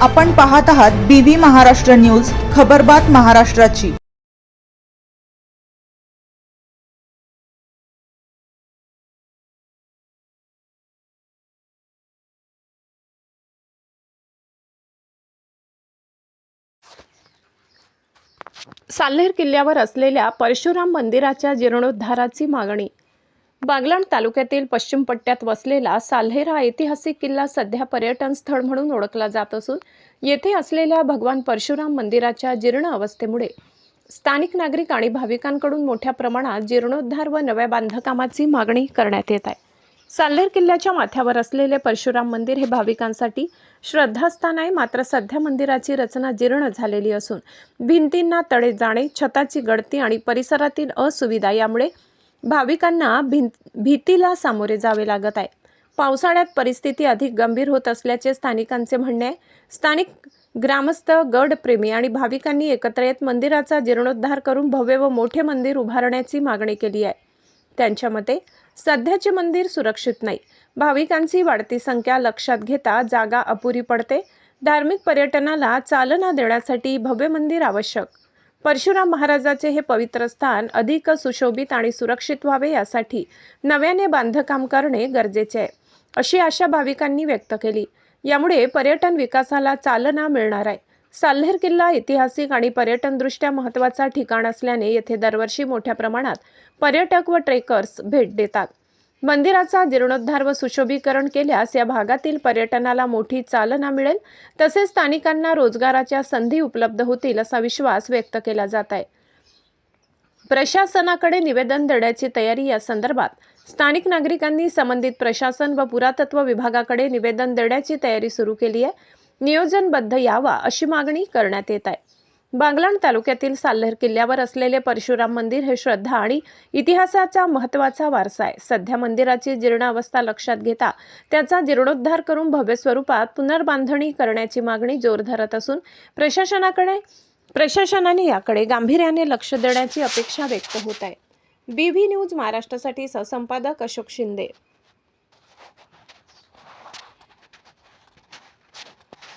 आपण पाहत आहात BV महाराष्ट्र न्यूज, खबरबात महाराष्ट्राची। साल्हेर किल्ल्यावर असलेल्या परशुराम मंदिराच्या जीर्णोद्धाराची मागणी। बागलाण तालुक्यातील पश्चिम पट्ट्यात वसलेला साल्हेर हा ऐतिहासिक किल्ला सध्या पर्यटन स्थळ म्हणून ओळखला जात असून येथे असलेल्या भगवान परशुराम मंदिराच्या जीर्ण अवस्थेमुळे स्थानिक नागरिक आणि भाविकांकडून मोठ्या प्रमाणात जीर्णोद्धार व नव्या बांधकामाची मागणी करण्यात येत आहे। साल्हेर किल्ल्याच्या माथ्यावर असलेले परशुराम मंदिर हे भाविकांसाठी श्रद्धास्थान आहे, मात्र सध्या मंदिराची रचना जीर्ण झालेली असून भिंतींना तडे जाणे, छताची गळती आणि परिसरातील असुविधा यामुळे भाविकांना भीतीला सामोरे जावे लागत आहे। पावसाळ्यात परिस्थिती अधिक गंभीर होत असल्याचे स्थानिकांचे म्हणणे आहे। स्थानिक ग्रामस्थ, गडप्रेमी आणि भाविकांनी एकत्र येत मंदिराचा जीर्णोद्धार करून भव्य व मोठे मंदिर उभारण्याची मागणी केली आहे। त्यांच्या मते सध्याचे मंदिर सुरक्षित नाही, भाविकांची वाढती संख्या लक्षात घेता जागा अपुरी पडते, धार्मिक पर्यटनाला चालना देण्यासाठी भव्य मंदिर आवश्यक, परशुराम महाराजाचे हे पवित्र स्थान अधिक सुशोभित आणि सुरक्षित व्हावे यासाठी नव्याने बांधकाम करणे गरजेचे आहे, अशी आशा भाविकांनी व्यक्त केली। यामुळे पर्यटन विकासाला चालना मिळणार आहे। साल्हेर किल्ला ऐतिहासिक आणि पर्यटनदृष्ट्या महत्त्वाचा ठिकाण असल्याने येथे दरवर्षी मोठ्या प्रमाणात पर्यटक व ट्रेकर्स भेट देतात। मंदिराचा जीर्णोद्धार व सुशोभीकरण केल्यास या भागातील पर्यटनाला मोठी चालना मिळेल, तसेच स्थानिकांना रोजगाराच्या संधी उपलब्ध होतील असा विश्वास व्यक्त केला जात आहे। प्रशासनाकडे निवेदन देण्याची तयारी या संदर्भात स्थानिक नागरिकांनी संबंधित प्रशासन व पुरातत्व विभागाकडे निवेदन देण्याची तयारी सुरू केली आहे। नियोजनबद्ध यावा अशी मागणी करण्यात येत आहे। बागलाण तालुक्यातील साल्हेर किल्ल्यावर असलेले परशुराम मंदिर हे श्रद्धा आणि इतिहासाचा महत्त्वाचा वारसा आहे। सध्या मंदिराची जीर्ण अवस्था लक्षात घेता त्याचा जीर्णोद्धार करून भव्य स्वरूपात पुनर्बांधणी करण्याची मागणी जोर धरत असून प्रशासनाने याकडे गांभीर्याने लक्ष देण्याची अपेक्षा व्यक्त होत आहे। BV न्यूज महाराष्ट्रासाठी सहसंपादक अशोक शिंदे।